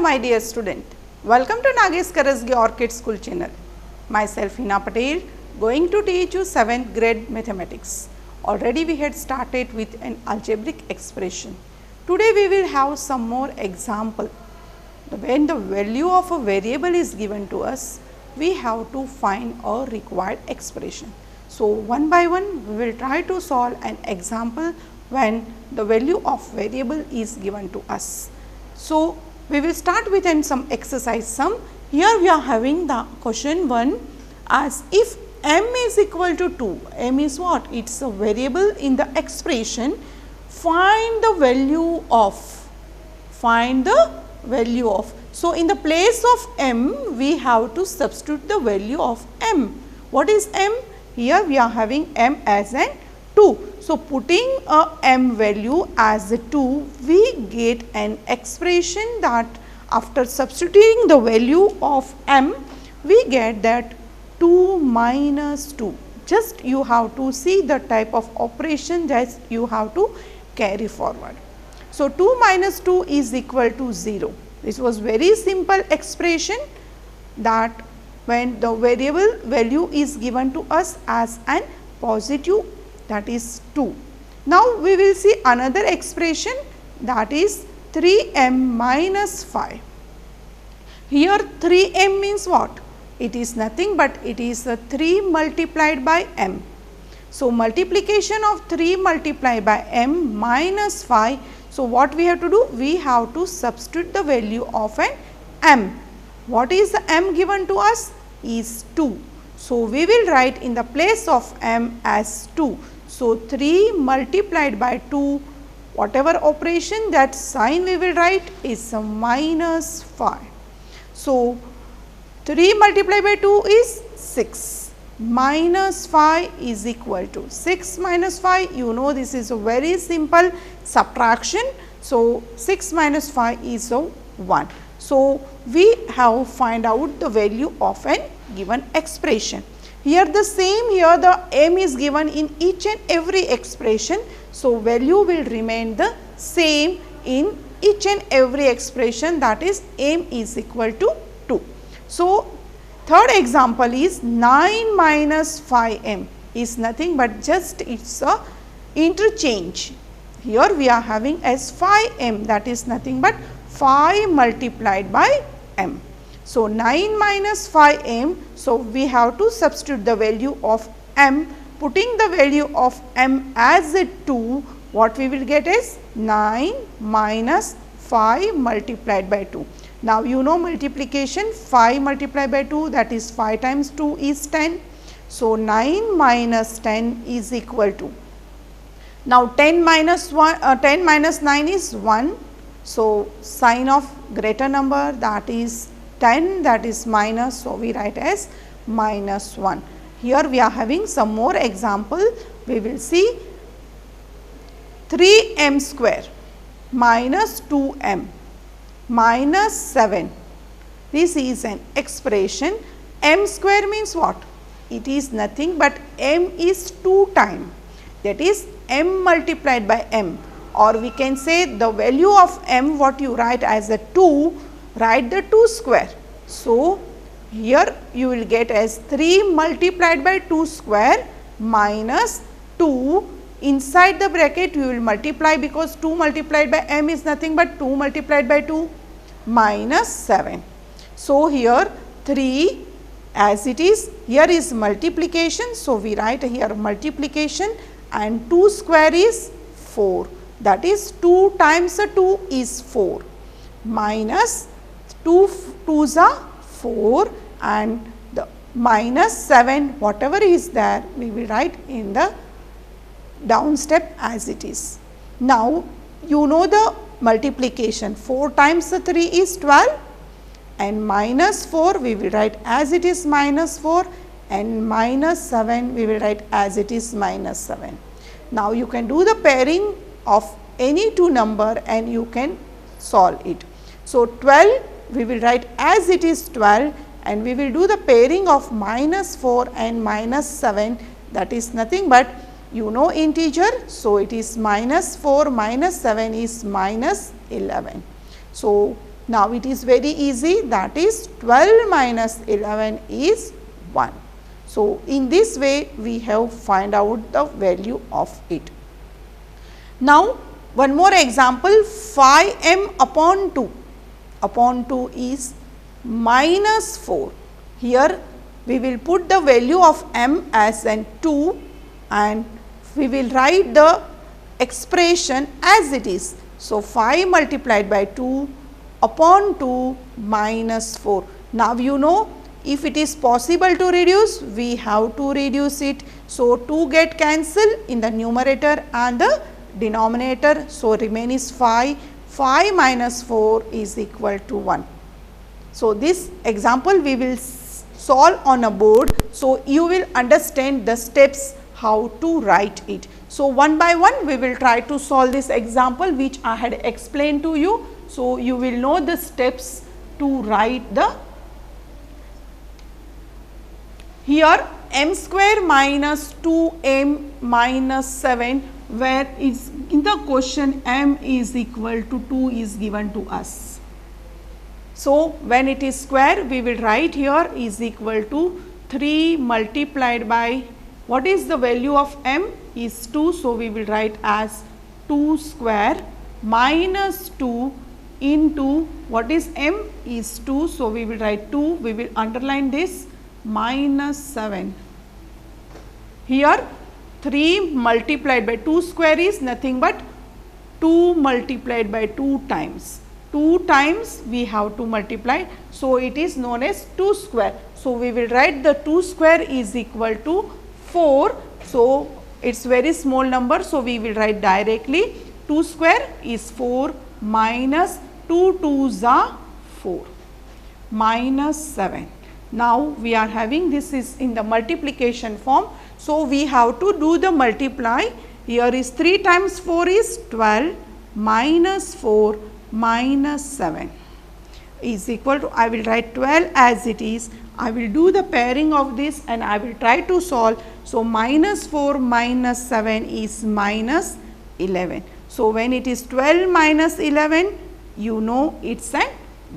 my dear student. Welcome to Nagesh Karasgi Orchid School channel. Myself Hina Patel going to teach you 7th grade mathematics. Already we had started with an algebraic expression. Today we will have some more example. When the value of a variable is given to us, we have to find a required expression. So, one by one we will try to solve an example when the value of variable is given to us. So, we will start with some exercise sum. Here we are having the question 1 as if m is equal to 2, m is what? It is a variable in the expression, find the value of, So, in the place of m we have to substitute the value of m. What is m? Here we are having m as an 2. So, putting a m value as a 2, we get an expression that after substituting the value of m, we get that 2 minus 2. Just you have to see the type of operation that you have to carry forward. So, 2 minus 2 is equal to 0. This was very simple expression that when the variable value is given to us as an positive, that is 2. Now, we will see another expression, that is 3m minus 5. Here 3m means what? It is nothing but it is a 3 multiplied by m. So, multiplication of 3 multiplied by m minus 5. So, what we have to do? We have to substitute the value of an m. What is the m given to us? Is 2. So, we will write in the place of m as 2. So, 3 multiplied by 2, whatever operation, that sign we will write is a minus 5. So, 3 multiplied by 2 is 6, minus 5 is equal to 6 minus 5, you know this is a very simple subtraction. So, 6 minus 5 is a 1. So, we have find out the value of an given expression. Here the same, here the m is given in each and every expression. So, value will remain the same in each and every expression, that is m is equal to 2. So, third example is 9 minus 5m is nothing but just it is a interchange. Here we are having as 5m, that is nothing but 5 multiplied by m. So, 9 minus 5m, so we have to substitute the value of m, putting the value of m as a 2, what we will get is 9 minus 5 multiplied by 2. Now, you know multiplication, 5 multiplied by 2, that is 5 times 2 is 10. So, 9 minus 10 is equal to, now 10 minus 9 is 1. So, sign of greater number, that is 10, that is minus. So, we write as minus 1. Here we are having some more example. We will see 3m square minus 2m minus 7. This is an expression. M square means what? It is nothing but m is 2 times, that is m multiplied by m, or we can say the value of m, what you write as a 2, write the 2 square. So, here you will get as 3 multiplied by 2 square minus 2, inside the bracket you will multiply, because 2 multiplied by m is nothing but 2 multiplied by 2 minus 7. So, here 3 as it is, here is multiplication. So, we write here multiplication and 2 square is 4, that is 2 times 2 is 4 minus 2 2s are 4 and the minus 7, whatever is there we will write in the down step as it is. Now, you know the multiplication, 4 times 3 is 12 and minus 4 we will write as it is minus 4 and minus 7 we will write as it is minus 7. Now, you can do the pairing of any two number and you can solve it. So, 12 we will write as it is 12 and we will do the pairing of minus 4 and minus 7, that is nothing but you know integer. So, it is minus 4 minus 7 is minus 11. So, Now, it is very easy, that is 12 minus 11 is 1. So, in this way we have find out the value of it. Now, one more example, 5m upon 2 is minus 4. Here we will put the value of m as an 2 and we will write the expression as it is. So, 5 multiplied by 2 upon 2 minus 4. Now, you know, if it is possible to reduce, we have to reduce it. So, 2 get cancelled in the numerator and the denominator. So, remain is 5. 5 minus 4 is equal to 1. So, this example we will solve on a board. So, you will understand the steps how to write it. So, one by one we will try to solve this example which I had explained to you. So, you will know the steps to write the here m square minus 2m minus 7, where is in the question m is equal to 2 is given to us. So, when it is square we will write here is equal to 3 multiplied by what is the value of m is 2. So, we will write as 2 square minus 2 into what is m is 2. So, we will write 2, we will underline this minus 7. Here 3 multiplied by 2 square is nothing but 2 multiplied by 2 times. 2 times we have to multiply. So, it is known as 2 square. So, we will write the 2 square is equal to 4. So, it is very small number. So, we will write directly 2 square is 4 minus 2 2s are 4 minus 7. Now, we are having this is in the multiplication form. So, we have to do the multiply. Here is 3 times 4 is 12 minus 4 minus 7 is equal to, I will write 12 as it is. I will do the pairing of this and I will try to solve. So, minus 4 minus 7 is minus 11. So, when it is 12 minus 11, you know it is an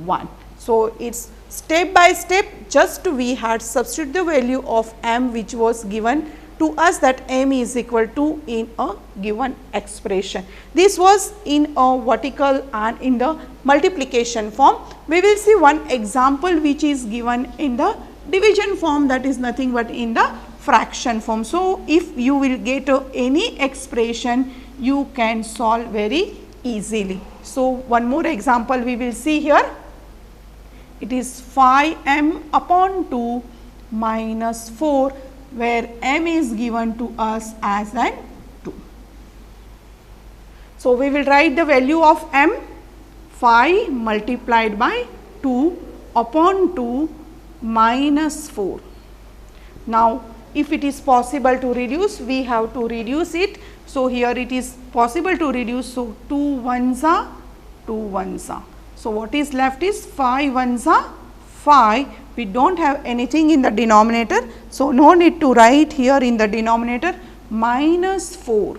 1. So, it is step by step, just we had substitute the value of m which was given to us, that m is equal to in a given expression. This was in a vertical and in the multiplication form. We will see one example which is given in the division form, that is nothing but in the fraction form. So, if you will get any expression, you can solve very easily. So, one more example we will see here. It is 5m upon 2 minus 4, where m is given to us as an 2. So, we will write the value of m, 5 multiplied by 2 upon 2 minus 4. Now, if it is possible to reduce, we have to reduce it. So, here it is possible to reduce. So, 2 ones are 2 ones are. So, what is left is 5 ones are 5. We do not have anything in the denominator. So, no need to write here in the denominator minus 4.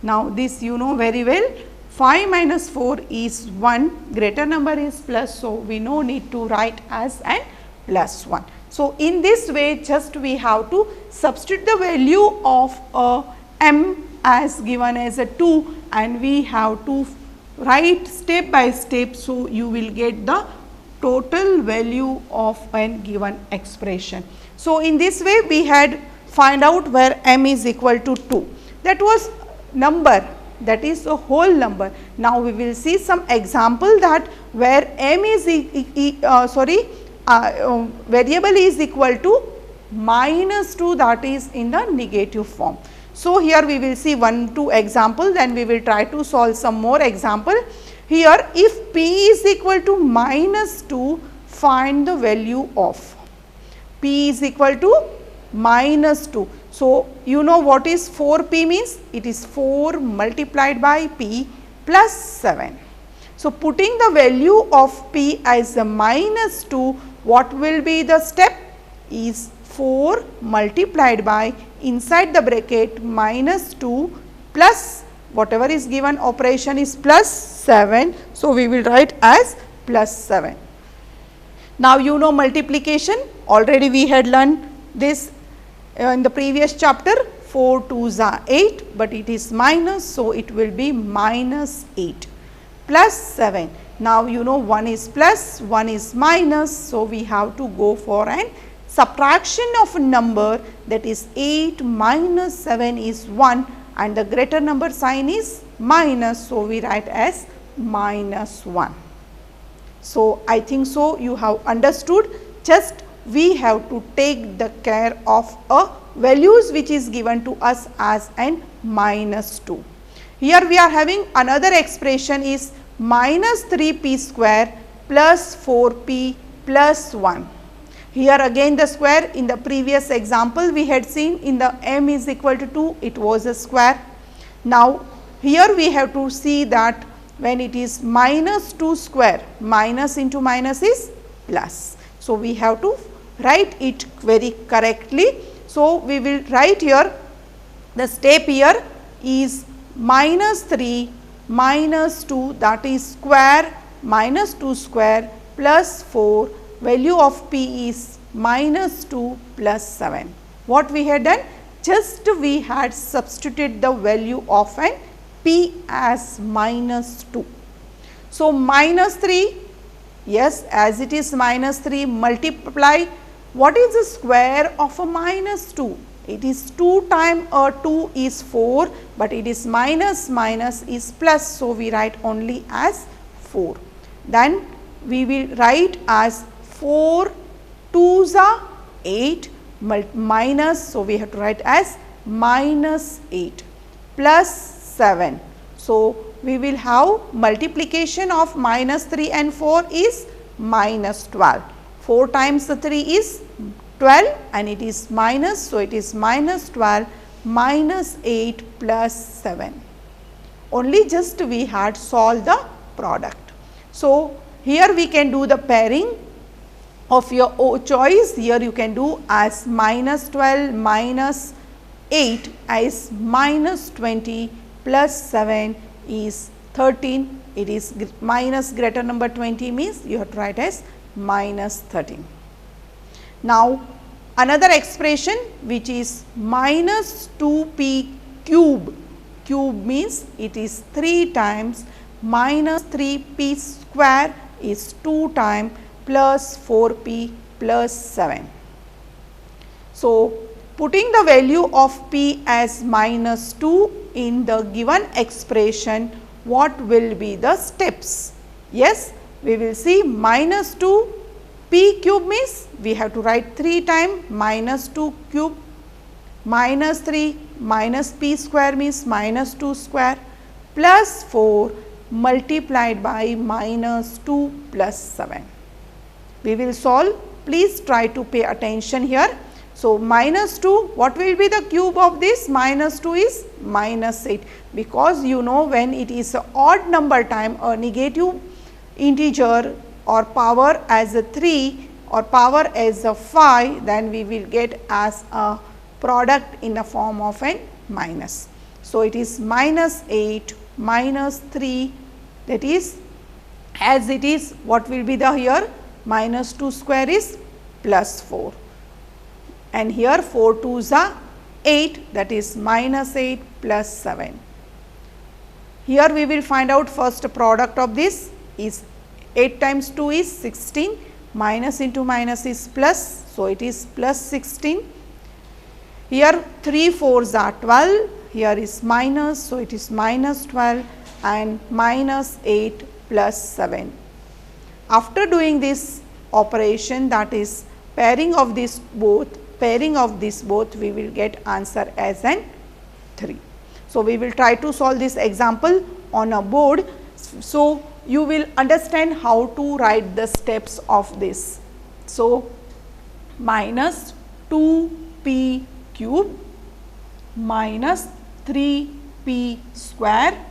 Now, this you know very well, 5 minus 4 is 1, greater number is plus. So, we no need to write as an plus 1. So, in this way just we have to substitute the value of m as given as a 2 and we have to write step by step. So, you will get the total value of a given expression. So, in this way we had find out where m is equal to 2. That was number, that is a whole number. Now, we will see some example that where m is variable is equal to minus 2, that is in the negative form. So, here we will see 1-2 example, then we will try to solve some more example. Here if p is equal to minus 2, find the value of p is equal to minus 2. So, you know what is 4p means? It is 4 multiplied by p plus 7. So, putting the value of p as a minus 2, what will be the step? Is 4 multiplied by inside the bracket minus 2 plus whatever is given operation is plus 7. So, we will write as plus 7. Now, you know multiplication, already we had learned this in the previous chapter. 4 2s are 8, but it is minus, so it will be minus 8 plus 7. Now, you know 1 is plus, 1 is minus, so we have to go for an subtraction of a number, that is 8 minus 7 is 1 and the greater number sign is minus, so we write as minus 1. So, I think so you have understood, just we have to take the care of a values which is given to us as an minus 2. Here we are having another expression is minus 3p square plus 4p plus 1. Here again the square, in the previous example we had seen in the m is equal to 2, it was a square. Now, here we have to see that when it is minus 2 square, minus into minus is plus. So, we have to write it very correctly. So, we will write here, the step here is minus 3 minus 2, that is square minus 2 square plus 4, value of p is minus 2 plus 7. What we had done? Just we had substituted the value of an p as minus 2. So, minus 3, yes, as it is minus 3, multiply. What is the square of a minus 2? It is 2 times 2 is 4, but it is minus is plus. So, we write only as 4. Then we will write as 4 2s are 8 minus. So, we have to write as minus 8 plus 7. So, we will have multiplication of minus 3 and 4 is minus 12. 4 times the 3 is 12 and it is minus. So, it is minus 12 minus 8 plus 7. Only just we had solved the product. So, here we can do the pairing of your choice. Here you can do as minus 12 minus 8 as minus 20 plus 7 is 13. It is minus greater number 20 means you have to write as minus 13. Now, another expression which is minus 2p cube. Cube means it is 3 times minus 3p square is 2 times plus 4p plus 7. So, putting the value of p as minus 2 in the given expression, what will be the steps? Yes, we will see minus 2 p cube means we have to write 3 times minus 2 cube, minus 3 minus p square means minus 2 square plus 4 multiplied by minus 2 plus 7. We will solve, please try to pay attention here. So, minus 2, what will be the cube of this? Minus 2 is minus 8, because you know when it is a odd number time, a negative integer or power as a 3 or power as a 5, then we will get as a product in the form of an minus. So, it is minus 8 minus 3, that is as it is, what will be the here? Minus 2 square is plus 4. And here 4 2s are 8, that is minus 8 plus 7. Here we will find out first product of this is 8 times 2 is 16, minus into minus is plus. So, it is plus 16. Here 3 4s are 12, here is minus. So, it is minus 12 and minus 8 plus 7. After doing this operation, that is pairing of this both, we will get answer as an 3. So, we will try to solve this example on a board. So, you will understand how to write the steps of this. So, minus 2p cube minus 3p square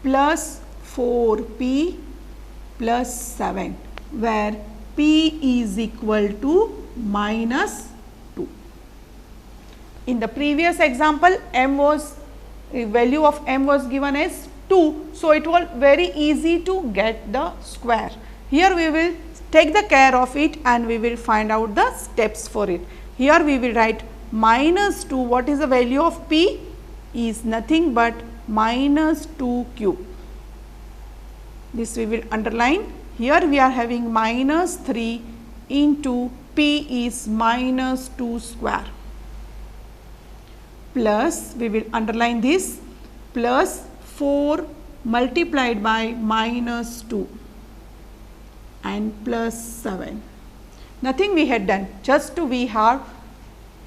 plus 4p plus 7, where p is equal to minus 2. In the previous example, value of m was given as 2. So, it was very easy to get the square. Here we will take the care of it and we will find out the steps for it. Here we will write minus 2, what is the value of P? Is nothing but minus 2 cube. This we will underline. Here we are having minus 3 into P is minus 2 square, plus we will underline this, plus 4 multiplied by minus 2 and plus 7. Nothing we had done, just we have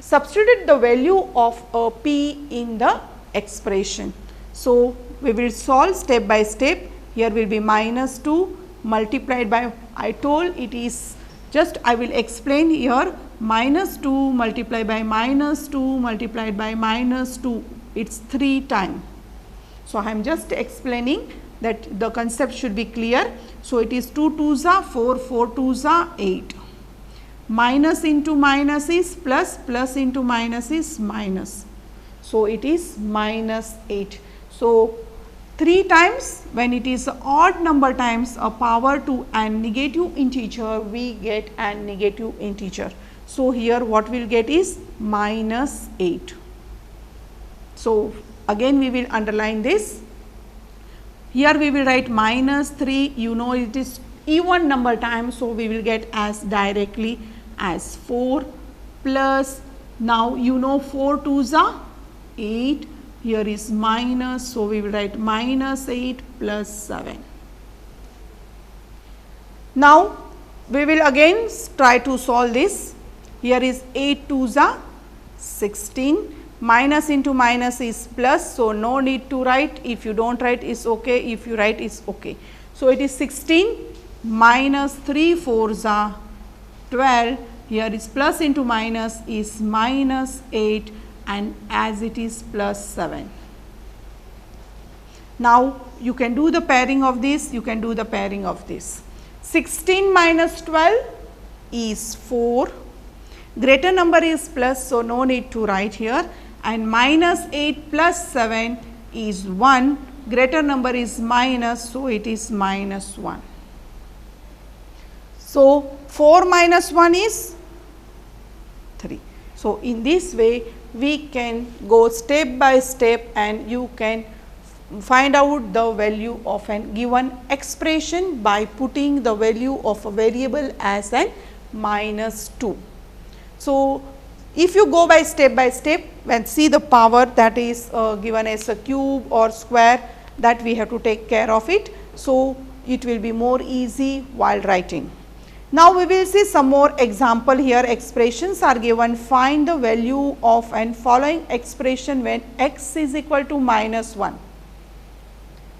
substituted the value of a P in the expression. So, we will solve step by step. Here will be minus 2 multiplied by, I told it is just I will explain here, minus 2 multiplied by minus 2 multiplied by minus 2, it is 3 times. So, I am just explaining that the concept should be clear. So, it is 2 2s are 4, 4 2s are 8. Minus into minus is plus, plus into minus is minus. So, it is minus 8. So, 3 times when it is odd number times a power to an negative integer, we get an negative integer. So, here what we will get is minus 8. So, again we will underline this. Here we will write minus 3, you know it is even number times. So, we will get as directly as 4 plus, now you know 4 2s are 8, here is minus. So, we will write minus 8 plus 7. Now, we will again try to solve this. Here is 8 2s are 16, minus into minus is plus. So, no need to write, if you do not write is okay, if you write is okay. So, it is 16 minus 3 4s are 12, here is plus into minus is minus 8 and as it is plus 7. Now, you can do the pairing of this, you can do the pairing of this. 16 minus 12 is 4, greater number is plus, so no need to write here, and minus 8 plus 7 is 1, greater number is minus, so it is minus 1. So, 4 minus 1 is 3. So, in this way we can go step by step and you can find out the value of an given expression by putting the value of a variable as an minus 2. So, if you go by step and see the power that is given as a cube or square, that we have to take care of it. So, it will be more easy while writing. Now, we will see some more example here. Expressions are given, find the value of an following expression when x is equal to minus 1.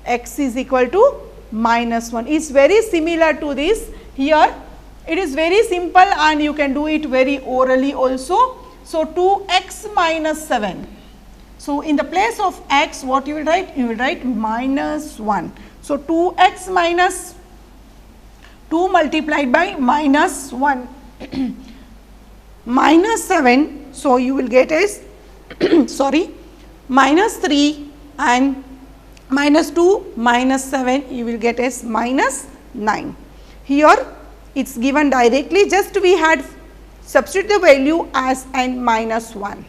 X is equal to minus 1 is very similar to this. Here it is very simple and you can do it very orally also. So, 2x minus 7. So, in the place of x what you will write? You will write minus 1. So, 2x minus 2 multiplied by minus 1 minus 7. So, you will get as sorry minus 3 and minus 2 minus 7 you will get as minus 9. Here it is given directly, just we had substitute the value as n minus 1.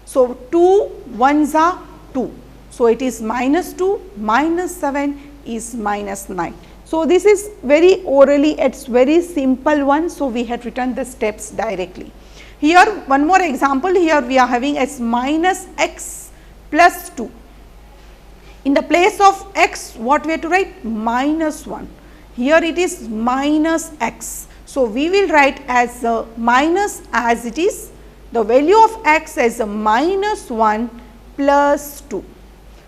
So, 2 1s are 2. So, it is minus 2 minus 7 is minus 9. So, this is very orally, it is very simple one. So, we had written the steps directly. Here one more example, here we are having as minus x plus 2. In the place of x what we have to write? Minus 1. Here it is minus x. So, we will write as a minus as it is, the value of x as a minus 1 plus 2.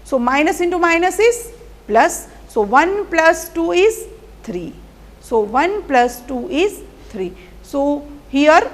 So, minus into minus is plus. So, 1 plus 2 is 3. So, 1 plus 2 is 3. So, here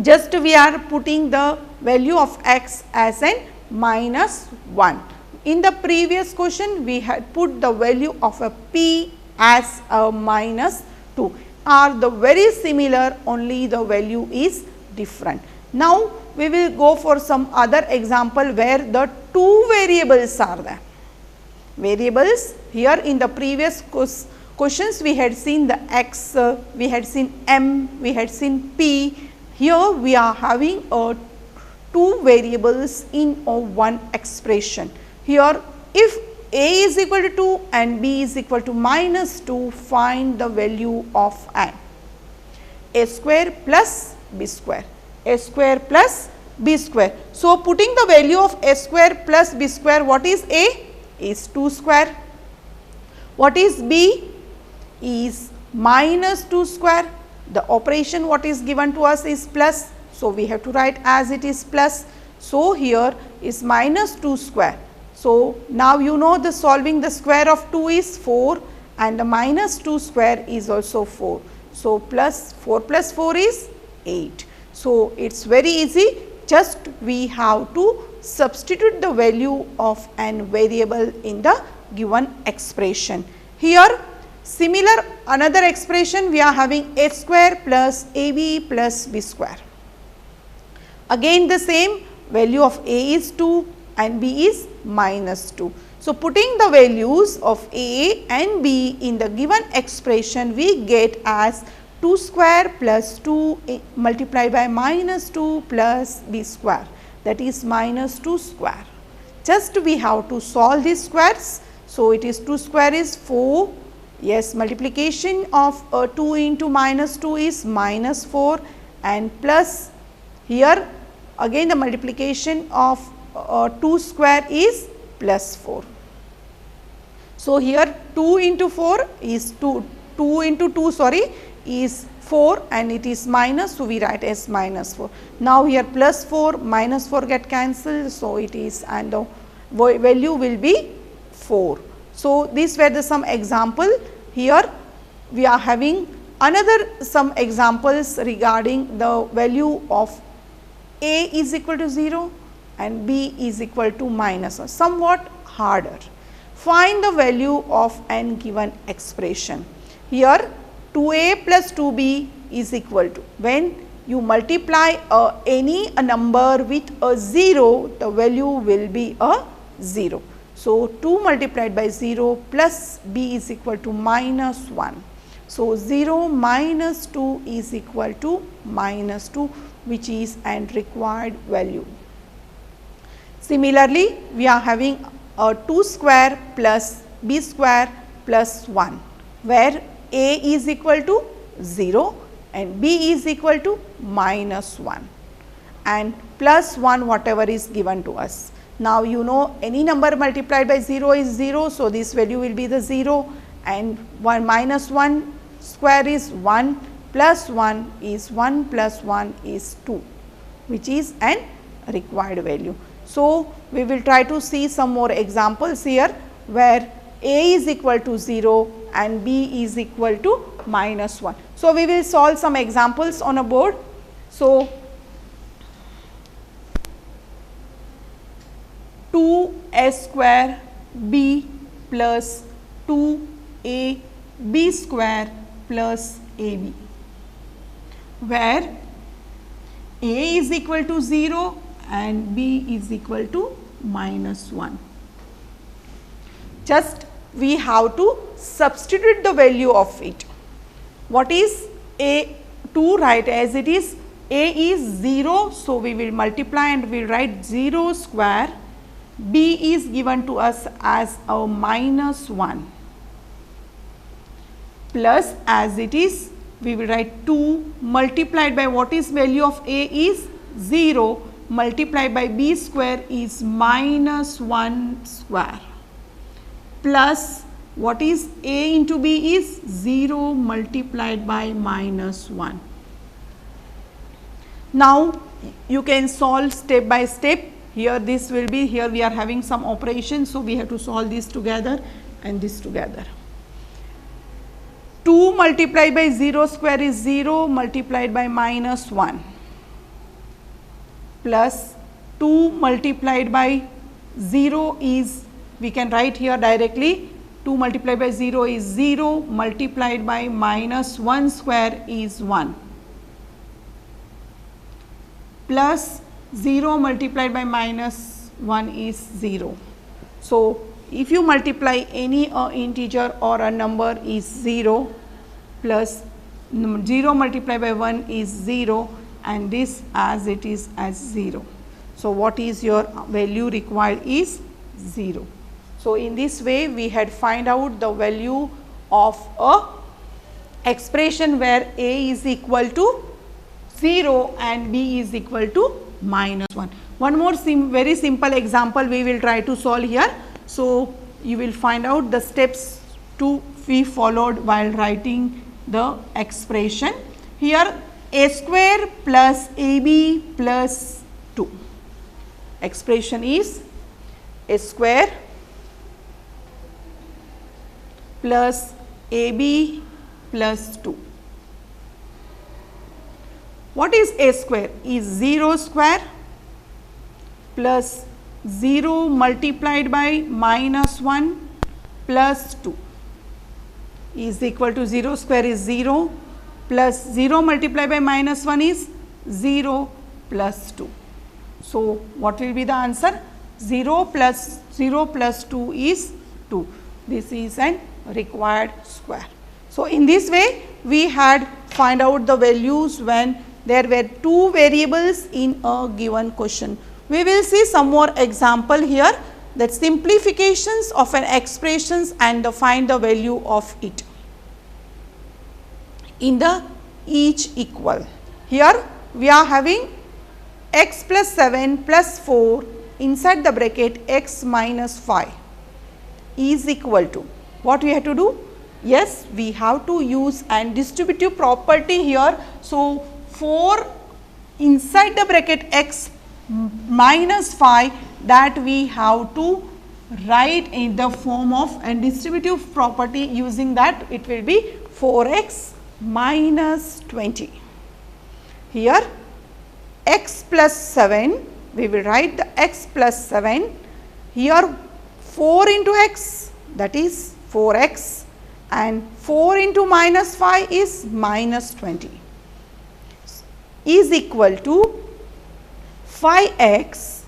just we are putting the value of x as an minus 1. In the previous question we had put the value of a p as a minus 2, are the very similar, only the value is different. Now, we will go for some other example where the two variables are there. Variables here in the previous questions we had seen the x, we had seen m, we had seen p. Here we are having two variables in one expression. Here if a is equal to 2 and b is equal to minus 2, find the value of n. A square plus b square, a square plus b square. So, putting the value of a square plus b square, what is a? Is 2 square. What is b? Is minus 2 square. The operation what is given to us is plus. So, we have to write as it is plus. So, here is minus 2 square. So, now you know the solving the square of 2 is 4 and the minus 2 square is also 4. So, plus 4 plus 4 is 8. So, it is very easy, just we have to substitute the value of an variable in the given expression. Here similar another expression we are having a square plus ab plus b square. Again the same value of a is 2 and b is minus 2. So, putting the values of a and b in the given expression, we get as 2 square plus 2 multiplied by minus 2 plus b square, that is minus 2 square. Just we have to solve these squares. So, it is 2 square is 4, yes, multiplication of 2 into minus 2 is minus 4 and plus here again the multiplication of 2 square is plus 4. So, here 2 into 4 is 2 into 2 is 4 and it is minus, so we write as minus 4. Now, here plus 4 minus 4 get cancelled, so it is and the value will be 4. So, these were the some example. Here we are having another some examples regarding the value of a is equal to 0 and b is equal to minus 1, somewhat harder. Find the value of an given expression. Here 2a plus 2b is equal to, when you multiply any number with a 0, the value will be a 0. So, 2 multiplied by 0 plus b is equal to minus 1. So, 0 minus 2 is equal to minus 2, which is an required value. Similarly, we are having a 2 square plus b square plus 1, where a is equal to 0 and b is equal to minus 1 and plus 1 whatever is given to us. Now, you know any number multiplied by 0 is 0. So, this value will be the 0 and 1 minus 1 square is 1 plus 1 is 1 plus 1 is 2, which is an required value. So, we will try to see some more examples here where a is equal to 0 and b is equal to minus 1. So, we will solve some examples on a board. So, 2a square b plus 2a b square plus ab, where a is equal to 0 and b is equal to minus 1. Just we have to substitute the value of it. What is a? 2 write as it is, a is 0. So, we will multiply and we will write 0 square, b is given to us as a minus 1 plus as it is we will write 2 multiplied by what is value of a is 0 multiplied by b square is minus 1 square plus what is a into b is 0 multiplied by minus 1. Now, you can solve step by step. Here this will be, here we are having some operations. So, we have to solve this together and this together. 2 multiplied by 0 square is 0 multiplied by minus 1 plus 2 multiplied by 0 is, we can write here directly, 2 multiplied by 0 is 0 multiplied by minus 1 square is 1 plus 0 multiplied by minus 1 is 0. So, if you multiply any integer or a number is 0 plus 0 multiplied by 1 is 0 and this as it is as 0. So, what is your value required is 0. So, in this way we had find out the value of a expression where a is equal to 0 and b is equal to minus 1. One more very simple example we will try to solve here. So, you will find out the steps to be followed while writing the expression. Here a square plus ab plus 2. Expression is a square plus ab plus 2. What is a square? Is 0 square plus 0 multiplied by minus 1 plus 2 is equal to 0 square is 0 plus 0 multiplied by minus 1 is 0 plus 2. So, what will be the answer? 0 plus 2 is 2. This is an required square. So, in this way we had find out the values when there were two variables in a given question. We will see some more example here, that simplifications of an expressions and find the value of it in the each equal. Here we are having x plus 7 plus 4 inside the bracket x minus 5 is equal to, what we have to do? Yes, we have to use an distributive property here. So, 4 inside the bracket x minus 5, that we have to write in the form of a distributive property. Using that it will be 4x minus 20. Here x plus 7, we will write the x plus 7, here 4 into x, that is 4x, and 4 into minus 5 is minus 20 is equal to 5x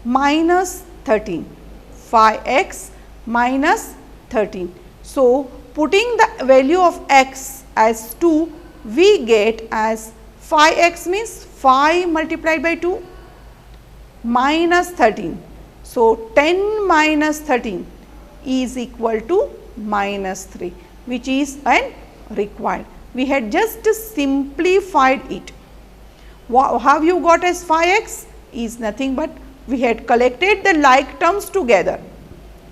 minus 13, 5x minus 13. So, putting the value of x as 2, we get as 5x means 5 multiplied by 2 minus 13. So, 10 minus 13 is equal to minus 3, which is an required. We had just simplified it. What have you got as 5x? Is nothing but we had collected the like terms together.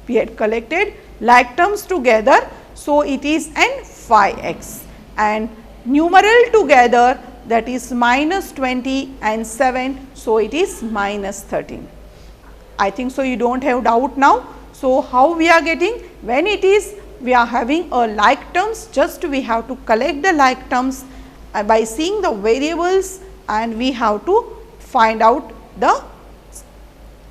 We had collected like terms together. So, it is an 5x and numeral together, that is minus 20 and 7. So, it is minus 13. I think so you do not have doubt now. So, how we are getting? When it is we are having a like terms, just we have to collect the like terms by seeing the variables, and we have to find out the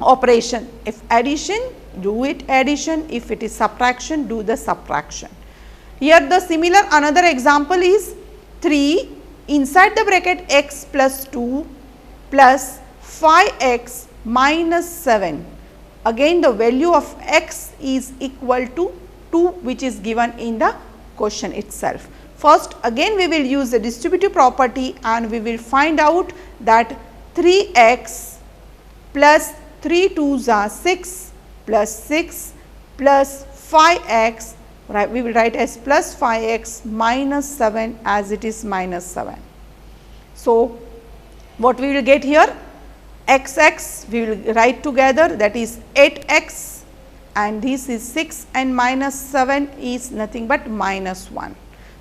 operation. If addition, do it addition. If it is subtraction, do the subtraction. Here the similar another example is 3 inside the bracket x plus 2 plus 5x minus 7. Again the value of x is equal to 2, which is given in the question itself. First again we will use the distributive property and we will find out that 3x plus 3 2s are 6 plus 6 plus 5x, right, we will write as plus 5x minus 7 as it is minus 7. So, what we will get here? X we will write together, that is 8x, and this is 6 and minus 7 is nothing but minus 1.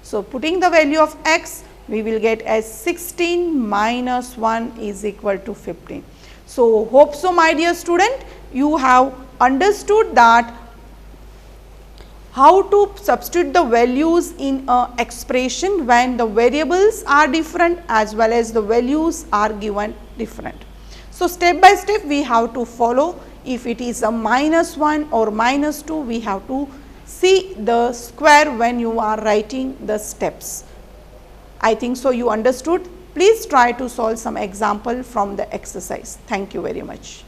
So, putting the value of x, we will get as 16 minus 1 is equal to 15. So, hope so my dear student, you have understood that how to substitute the values in a expression when the variables are different as well as the values are given different. So, step by step we have to follow. If it is a minus 1 or minus 2, we have to see the square when you are writing the steps. I think so you understood. Please try to solve some example from the exercise. Thank you very much.